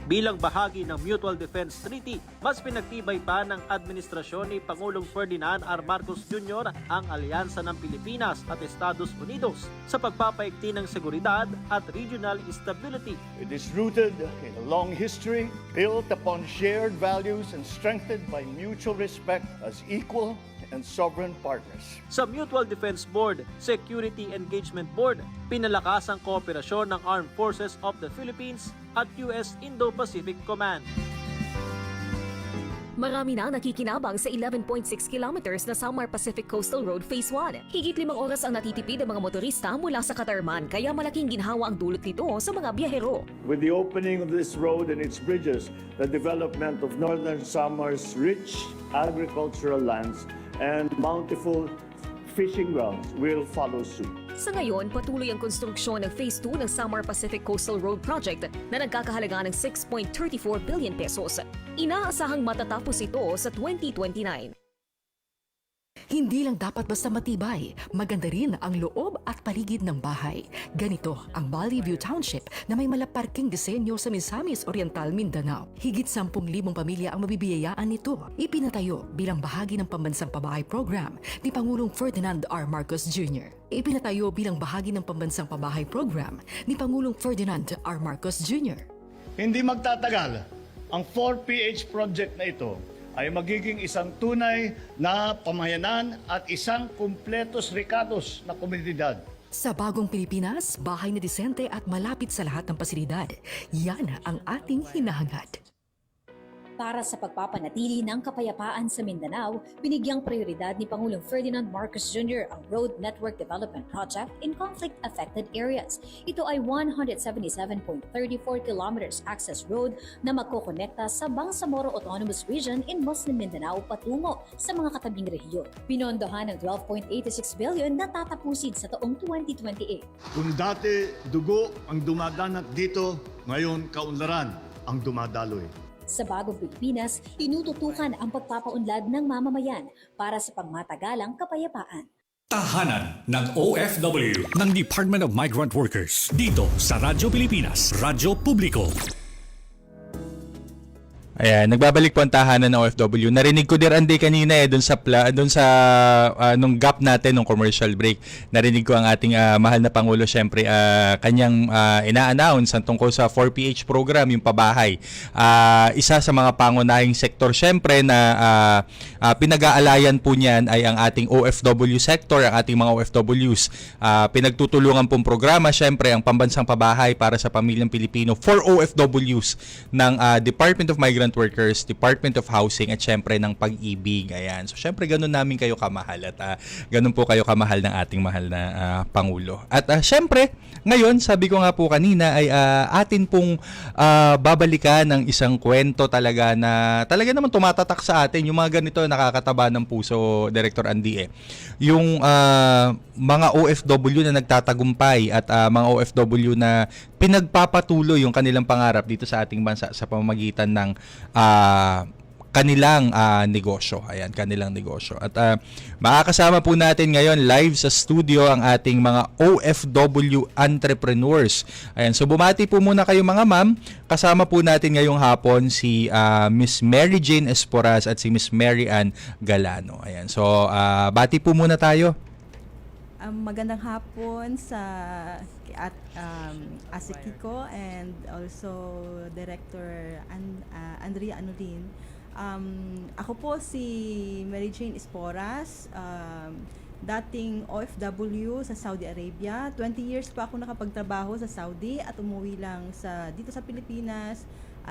Bilang bahagi ng Mutual Defense Treaty, mas pinagtibay pa ng administrasyon ni Pangulong Ferdinand R. Marcos Jr. ang alyansa ng Pilipinas at Estados Unidos sa pagpapaigting ng seguridad at regional stability. It is rooted in a long history, built upon shared values and strengthened by mutual respect as equal and sovereign partners. Sa Mutual Defense Board, Security Engagement Board, pinalakas ang kooperasyon ng Armed Forces of the Philippines at US Indo-Pacific Command. Marami na ang nakikinabang sa 11.6 kilometers na Samar Pacific Coastal Road Phase 1. Higit 5 oras ang natitipid ng mga motorista mula sa Katarman, kaya malaking ginhawa ang dulot nito sa mga biyahero. With the opening of this road and its bridges, the development of Northern Samar's rich agricultural lands and bountiful fishing grounds will follow suit. Sa ngayon, patuloy ang konstruksyon ng Phase 2 ng Samar Pacific Coastal Road Project na nagkakahalaga ng 6.34 billion pesos. Inaasahang matatapos ito sa 2029. Hindi lang dapat basta matibay, maganda rin ang loob at paligid ng bahay. Ganito ang Valley View Township na may malaparking disenyo sa Misamis Oriental, Mindanao. Higit 10,000 pamilya ang mabibiyayaan nito. Ipinatayo bilang bahagi ng Pambansang Pabahay Program ni Pangulong Ferdinand R. Marcos Jr. Ipinatayo bilang bahagi ng Pambansang Pabahay Program ni Pangulong Ferdinand R. Marcos Jr. Hindi magtatagal, ang 4PH project na ito ay magiging isang tunay na pamayanan at isang kumpletos rikados na komunidad. Sa bagong Pilipinas, bahay na disente at malapit sa lahat ng pasilidad. Yan ang ating hinahangad. Para sa pagpapanatili ng kapayapaan sa Mindanao, binigyang prioridad ni Pangulong Ferdinand Marcos Jr. ang Road Network Development Project in conflict-affected areas. Ito ay 177.34 kilometers access road na magkokonekta sa Bangsamoro Autonomous Region in Muslim Mindanao patungo sa mga katabing rehiyon. Pinondohan ng 12.86 billion na tatapusin sa taong 2028. Kung dati dugo ang dumadanat dito, ngayon kaunlaran ang dumadaloy. Sa bagong Pilipinas, tinututukan ang pagpapaunlad ng mamamayan para sa pangmatagalang kapayapaan. Tahanan ng OFW ng Department of Migrant Workers dito sa Radyo Pilipinas, Radyo Publiko. Ayan, nagbabalik po ang tahanan ng OFW. Narinig ko din Andy kanina doon sa nung gap natin nung commercial break. Narinig ko ang ating mahal na Pangulo syempre kanyang ina-announce ang tungkol sa 4PH program, yung pabahay. Isa sa mga pangunahing sektor syempre na pinag-aalayan po niyan ay ang ating OFW sector, ang ating mga OFWs. Pinagtutulungan pong programa syempre ang Pambansang Pabahay para sa Pamilyang Pilipino for OFWs ng Department of Migrant Workers, Department of Housing at syempre ng Pag-ibig. Ayan. So syempre ganun namin kayo kamahal at ganun po kayo kamahal ng ating mahal na Pangulo. At syempre, ngayon, sabi ko nga po kanina ay atin pong babalikan ng isang kwento talaga na talaga naman tumatatak sa atin. Yung mga ganito nakakataba ng puso, Director Andy. Yung mga OFW na nagtatagumpay at mga OFW na pinagpapatuloy yung kanilang pangarap dito sa ating bansa sa pamamagitan ng kanilang negosyo. Ayan, kanilang negosyo. At makakasama po natin ngayon live sa studio ang ating mga OFW entrepreneurs. Ayan, so bumati po muna kayo mga ma'am. Kasama po natin ngayong hapon si Miss Mary Jane Esporas at si Miss Mary Ann Galano. Ayan, so bati po muna tayo. Magandang hapon sa Ase Kiko and also Director Andrea Anulin. Ako po si Mary Jane Esporas, dating OFW sa Saudi Arabia. 20 years pa ako nakapagtrabaho sa Saudi at umuwi lang dito sa Pilipinas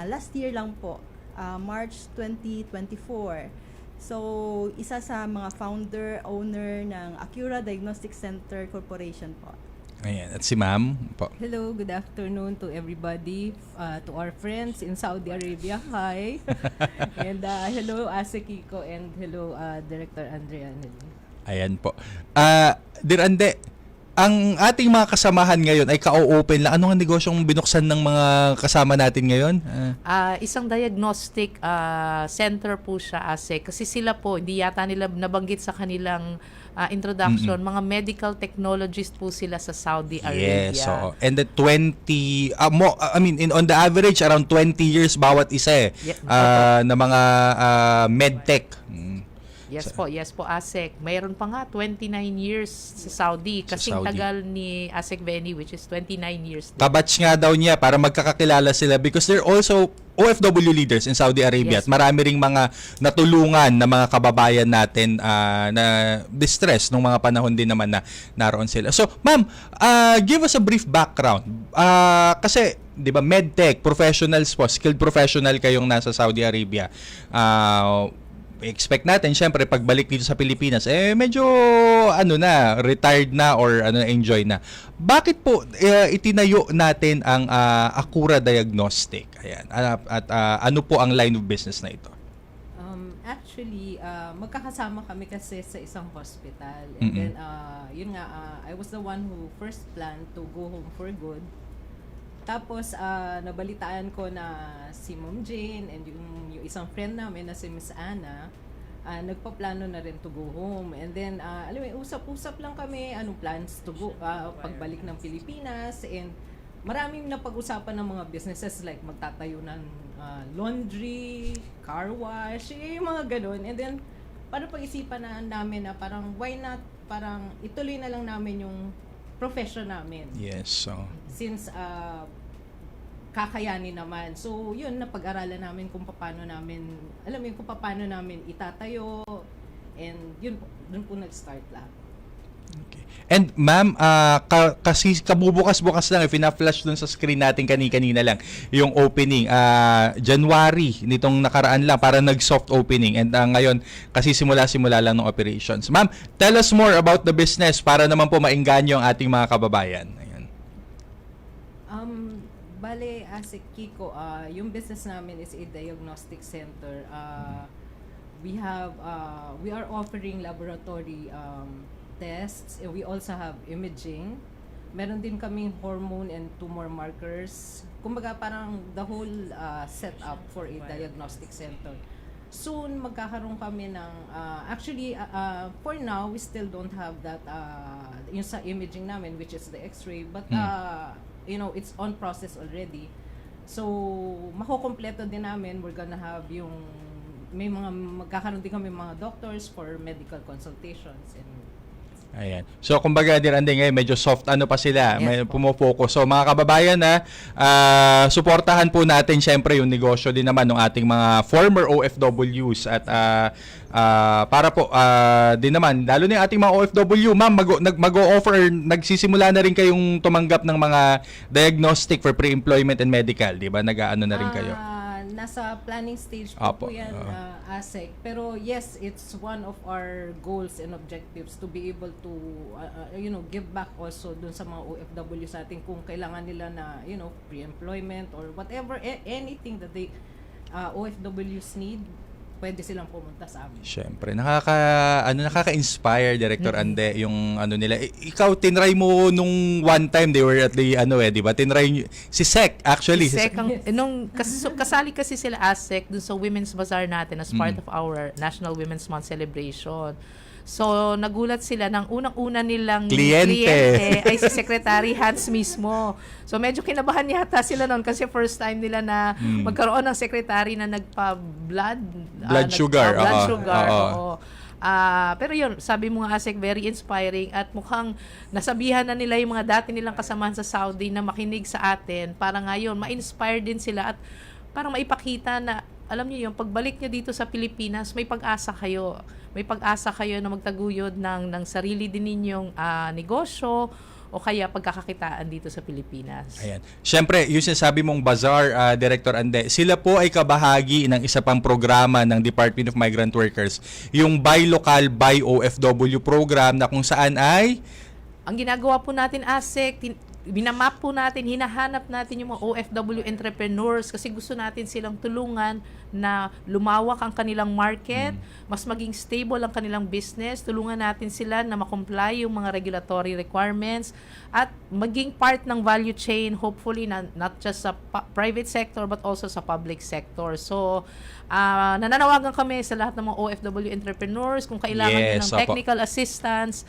last year lang po, March 2024. So, isa sa mga founder-owner ng Acura Diagnostic Center Corporation po. Ayan. At si ma'am po. Hello, good afternoon to everybody, to our friends in Saudi Arabia. Hi. And hello, Ase Kiko, and hello, Director Andrea. Ayan po. Dear Ande, ang ating mga kasamahan ngayon ay ka-open lang. Ano ang negosyong binuksan ng mga kasama natin ngayon? Isang diagnostic center po siya, Ase. Kasi sila po, hindi yata nila nabanggit sa kanilang introduction, mga medical technologists po sila sa Saudi Arabia. Yes, so and the 20 on the average around 20 years bawat isa na mga medtech. Yes po, ASEC. Mayroon pa nga 29 years sa Saudi. Kasing tagal ni ASEC Benny, which is 29 years. Kabatch nga daw niya para magkakakilala sila because they're also OFW leaders in Saudi Arabia. Yes. At marami ring mga natulungan na mga kababayan natin na distress nung mga panahon din naman na naroon sila. So, ma'am, give us a brief background. Kasi, di ba, medtech, professionals po, skilled professional kayong nasa Saudi Arabia. Expect natin syempre pagbalik dito sa Pilipinas medyo retired na or enjoy na. Bakit po itinayo natin ang Acura Diagnostic? Ayan. At ano po ang line of business na ito? Actually, magkakasama kami kasi sa isang hospital. And then, yun nga, I was the one who first planned to go home for good. Tapos, nabalitaan ko na si Ma'am Jane and yung isang friend namin na si Miss Anna, nagpaplano na rin to go home. And then, alam mo, usap-usap lang kami, anong plans to go, pagbalik ng Pilipinas. And maraming napag-usapan ng mga businesses like magtatayo ng laundry, car wash, yung mga ganun. And then, parang pag-isipan namin na parang why not, parang ituloy na lang namin yung profession namin. Yes, so Since kakayanin naman. So, yun, napag-aralan namin kung paano namin, alam mo yun, kung paano namin itatayo. And yun po, dun po nag-start lahat. And ma'am, kasi kabubukas-bukas lang, fina-flash dun sa screen natin kanina lang, yung opening, January nitong nakaraan lang, para nag-soft opening. And ngayon, kasi simula-simula lang ng operations. Ma'am, tell us more about the business para naman po maingganyo ang ating mga kababayan. Ayan. Bale, as Kiko, yung business namin is a diagnostic center. We are offering laboratory tests. We also have imaging. Meron din kaming hormone and tumor markers. Kumbaga parang the whole setup for a diagnostic center. Soon magkakaroon kami ng actually for now we still don't have that yung sa imaging namin, which is the x-ray, but you know, it's on process already. So makukumpleto din namin. We're gonna have yung magkakaroon din kami mga doctors for medical consultations. And ayan. So, kumbaga, Dirande, ngayon, medyo soft pa sila. Yes, may pumufocus. So, mga kababayan, suportahan po natin, syempre, yung negosyo din naman ng ating mga former OFWs. At para po, din naman, lalo na yung ating mga OFW, ma'am, mag-o-offer, nagsisimula na rin kayong tumanggap ng mga diagnostic for pre-employment and medical. Di ba? Nag-ano na rin kayo? Nasa planning stage po yan, ASEC. Pero yes, it's one of our goals and objectives to be able to, you know, give back also dun sa mga OFW sa atin kung kailangan nila na, you know, pre-employment or whatever, anything that they OFWs need, pwede silang pumunta sa amin. Siyempre, nakaka-inspire, Director Ande, yung nila. Ikaw, tinry mo nung one time, they were at the, di ba? Tinry si Sec, actually. Si Sec, nung kasali kasi sila ASEC dun sa Women's Bazaar natin as part of our National Women's Month celebration. So, nagulat sila ng unang-una nilang kliyente ay si Secretary Hans mismo. So, medyo kinabahan yata sila noon kasi first time nila na magkaroon ng secretary na nagpa-blood sugar. Oo. Pero yun, sabi mo nga, Asek, very inspiring at mukhang nasabihan na nila yung mga dati nilang kasamahan sa Saudi na makinig sa atin para ngayon ma-inspire din sila at parang maipakita na alam niyo yung pagbalik niyo dito sa Pilipinas, may pag-asa kayo. May pag-asa kayo na magtaguyod ng sarili din ninyong negosyo o kaya pagkakakitaan dito sa Pilipinas. Ayan. Siyempre, yung sinasabi mong bazaar, Director Ande, sila po ay kabahagi ng isa pang programa ng Department of Migrant Workers, yung Buy Local, Buy OFW program na kung saan ay ang ginagawa po natin, ASEC, binamap po natin, hinahanap natin yung mga OFW entrepreneurs kasi gusto natin silang tulungan na lumawak ang kanilang market, mas maging stable ang kanilang business, tulungan natin sila na makomply yung mga regulatory requirements at maging part ng value chain, hopefully not just sa private sector but also sa public sector. So, nananawagan kami sa lahat ng mga OFW entrepreneurs kung kailangan nyo ng technical assistance,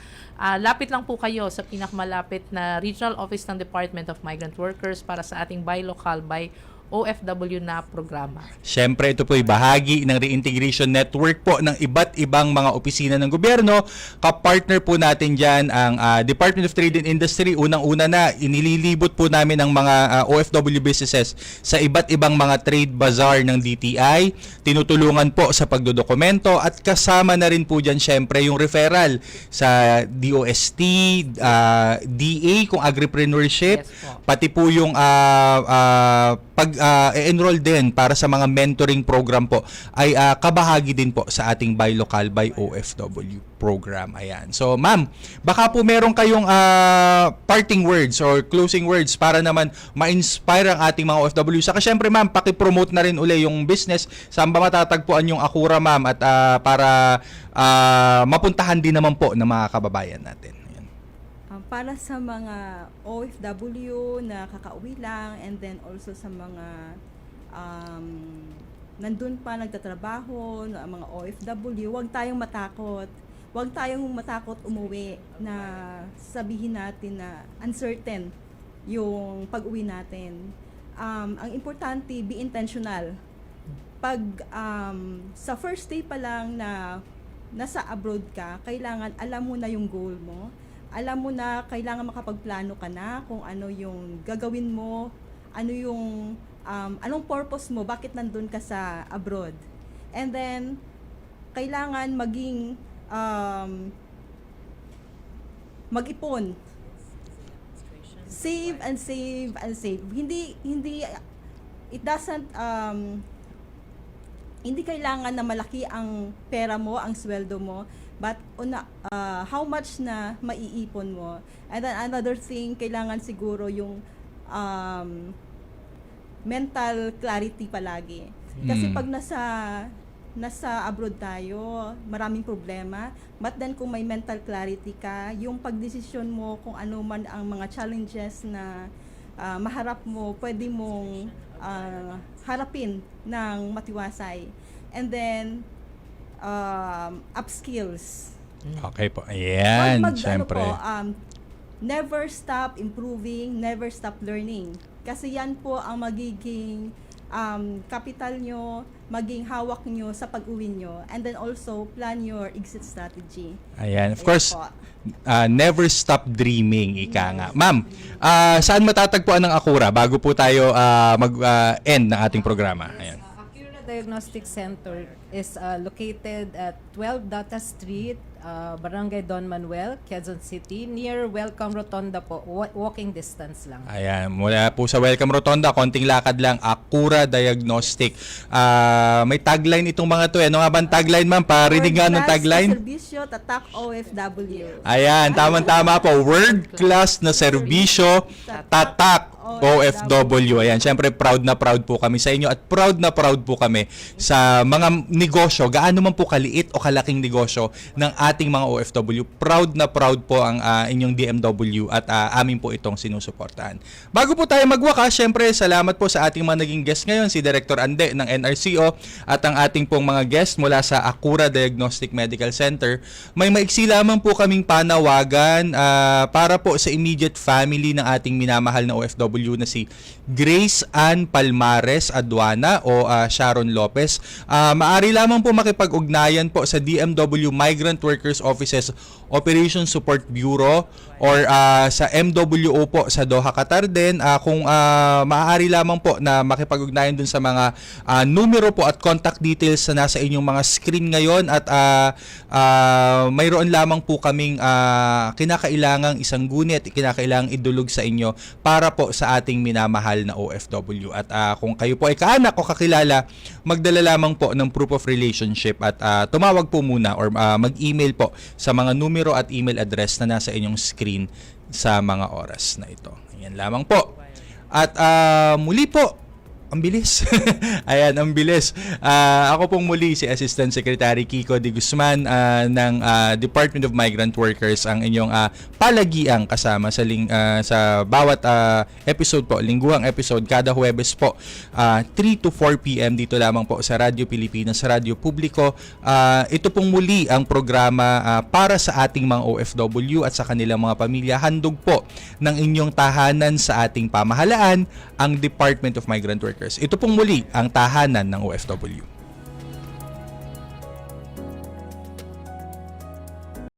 lapit lang po kayo sa pinakamalapit na regional office ng Department of Migrant Workers para sa ating Buy Local, Buy OFW na programa. Siyempre, ito po ay bahagi ng reintegration network po ng iba't ibang mga opisina ng gobyerno. Kapartner po natin dyan ang Department of Trade and Industry. Unang-una na, inililibot po namin ang mga OFW businesses sa iba't ibang mga trade bazaar ng DTI. Tinutulungan po sa pagdodokumento at kasama na rin po dyan siyempre yung referral sa DOST, DA kung agripreneurship, pati po yung mag-enroll din para sa mga mentoring program po ay kabahagi din po sa ating Buy Local by OFW program. Ayan. So, ma'am, baka po meron kayong parting words or closing words para naman ma-inspire ang ating mga OFW. Saka syempre, ma'am, paki-promote na rin uli yung business. Saan ba matatagpuan yung Akura, ma'am? At para mapuntahan din naman po ng mga kababayan natin. Ayan. Para sa mga OFW na kakauwi lang, and then also sa mga nandun pa nagtatrabaho, na mga OFW, huwag tayong matakot. Huwag tayong matakot umuwi na sabihin natin na uncertain yung pag-uwi natin. Ang importante, be intentional. Pag sa first day pa lang na nasa abroad ka, kailangan alam mo na yung goal mo. Alam mo na kailangan makapagplano ka na kung ano yung gagawin mo, ano yung anong purpose mo, bakit nandun ka sa abroad. And then kailangan maging mag-ipon. Save and save and save. Hindi it doesn't hindi kailangan na malaki ang pera mo, ang sweldo mo, but how much na maiipon mo. And then another thing, kailangan siguro yung mental clarity palagi. Kasi pag nasa abroad tayo, maraming problema, but then kung may mental clarity ka, yung pagdesisyon mo kung ano man ang mga challenges na maharap mo, pwede mong harapin ng matiwasay. And then upskills. Okay po. Ayan, syempre. Never stop improving, never stop learning. Kasi yan po ang magiging capital nyo, maging hawak nyo sa pag-uwi nyo. And then also, plan your exit strategy. Ayan. Of course, never stop dreaming, ika nga. Ma'am, saan matatagpuan ng Akura bago po tayo mag-end ng ating programa? Ayan. Akura Diagnostic Center is located at 12 Data Street, Barangay Don Manuel, Quezon City, near Welcome Rotonda po, walking distance lang. Ayan, mula po sa Welcome Rotonda, konting lakad lang, Akura Diagnostic. May tagline itong mga to. Ano nga ba ang tagline, ma'am? Parinig nga ng tagline. Serbisyo, tatak OFW. Ayan, tama-tama po. World class na serbisyo, tatak OFW. Ayan, syempre proud na proud po kami sa inyo at proud na proud po kami sa mga negosyo, gaano man po kaliit o kalaking negosyo ng ating mga OFW. Proud na proud po ang inyong DMW at amin po itong sinusuportahan. Bago po tayo magwakas, syempre salamat po sa ating mga naging guest ngayon, si Director Ande ng NRCO at ang ating pong mga guest mula sa Akura Diagnostic Medical Center. May maiksi lamang po kaming panawagan para po sa immediate family ng ating minamahal na OFW na si Grace Ann Palmares Aduana o Sharon Lopez. Maari lamang po makipag-ugnayan po sa DMW Migrant Workers Offices Operation Support Bureau or sa MWO po sa Doha, Qatar din. Kung maaari lamang po na makipag-ugnayan dun sa mga numero po at contact details na nasa inyong mga screen ngayon at mayroon lamang po kaming kinakailangang isang gunit, kinakailangang idulog sa inyo para po sa ating minamahal na OFW. At kung kayo po ay kaanak o kakilala, magdala lamang po ng proof of relationship at tumawag po muna or mag-email po sa mga numero at email address na nasa inyong screen sa mga oras na ito. Ayan lamang po. At muli po, ang bilis. Ayan, ang bilis. Ako pong muli si Assistant Secretary Kiko de Guzman ng Department of Migrant Workers, ang inyong palagiang kasama sa bawat episode po, lingguhang episode, kada Huwebes po, 3 to 4 p.m. dito lamang po sa Radyo Pilipinas, sa Radyo Publiko. Ito pong muli ang programa para sa ating mga OFW at sa kanilang mga pamilya. Handog po ng inyong tahanan sa ating pamahalaan, ang Department of Migrant Workers. Ito pong muli ang tahanan ng OFW.